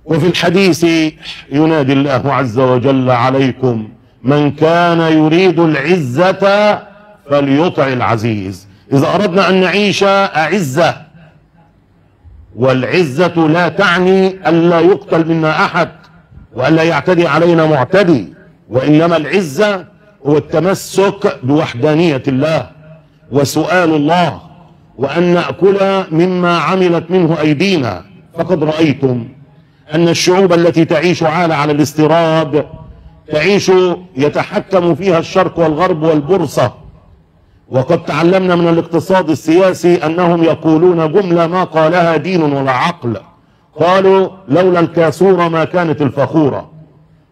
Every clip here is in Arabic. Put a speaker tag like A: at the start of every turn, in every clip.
A: وفي الحديث ينادي الله عز وجل عليكم من كان يريد العزة فليطع العزيز. إذا أردنا أن نعيش أعزة، والعزة لا تعني ألا يقتل منا أحد وألا يعتدي علينا معتدي، وإنما العزة هو التمسك بوحدانية الله وسؤال الله، وأن نأكل مما عملت منه أيدينا. فقد رأيتم أن الشعوب التي تعيش عالة على الاستيراد تعيش يتحكم فيها الشرق والغرب والبورصة. وقد تعلمنا من الاقتصاد السياسي أنهم يقولون جملة ما قالها دين ولا عقل، قالوا لولا الكاسورة ما كانت الفخورة.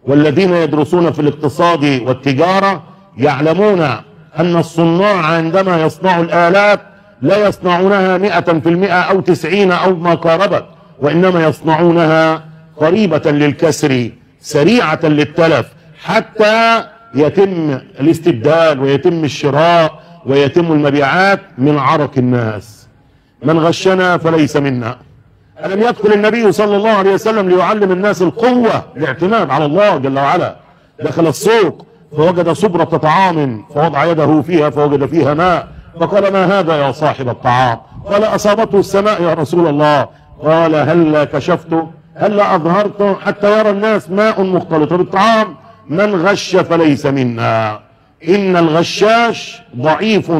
A: والذين يدرسون في الاقتصاد والتجارة يعلمون أن الصناع عندما يصنعوا الآلات لا يصنعونها 100% أو 90 أو ما قاربت، وإنما يصنعونها قريبة للكسر سريعة للتلف، حتى يتم الاستبدال ويتم الشراء ويتم المبيعات من عرق الناس. من غشنا فليس منا. ألم يدخل النبي صلى الله عليه وسلم ليعلم الناس القوة، الاعتماد على الله جل وعلا؟ دخل السوق فوجد صبرة طعام فوضع يده فيها فوجد فيها ماء، فقال ما هذا يا صاحب الطعام؟ قال أصابته السماء يا رسول الله. قال هلا كشفته، هلا أظهرته حتى يرى الناس ماء مختلط بالطعام؟ من غش فليس منا. إن الغشاش ضعيف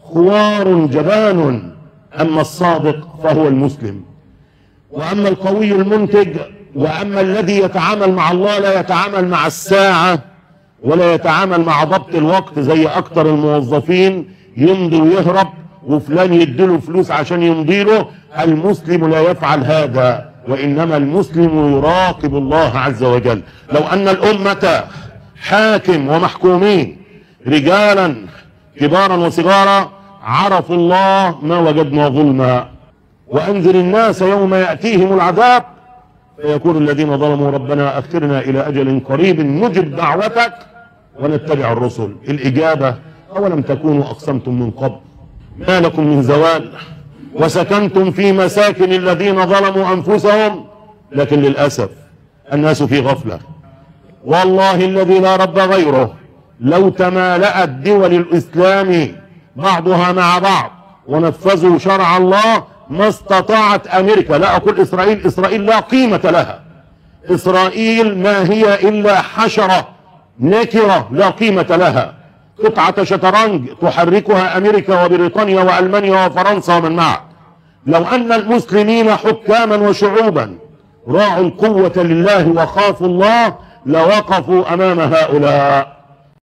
A: خوار جبان، أما الصادق فهو المسلم. وأما القوي المنتج، وأما الذي يتعامل مع الله لا يتعامل مع الساعة ولا يتعامل مع ضبط الوقت زي أكتر الموظفين، يمضي ويهرب وفلان يديله فلوس عشان يمضيله. المسلم لا يفعل هذا، وإنما المسلم يراقب الله عز وجل. لو أن الأمة حاكم ومحكومين رجالا كبارا وصغارا عرفوا الله ما وجدنا ظلما. وأنذر الناس يوم يأتيهم العذاب فيقول الذين ظلموا ربنا أخرنا إلى أجل قريب نجب دعوتك ونتبع الرسل. الإجابة أولم تكونوا أقسمتم من قبل ما لكم من زوال وسكنتم في مساكن الذين ظلموا أنفسهم. لكن للأسف الناس في غفلة. والله الذي لا رب غيره لو تمالأت دول الإسلام بعضها مع بعض ونفذوا شرع الله ما استطاعت أمريكا، لا أقول إسرائيل، إسرائيل لا قيمة لها، إسرائيل ما هي إلا حشرة نكرة لا قيمة لها، قطعة شطرنج تحركها أمريكا وبريطانيا وألمانيا وفرنسا ومن معه. لو أن المسلمين حكاما وشعوبا راعوا القوة لله وخافوا الله لوقفوا أمام هؤلاء.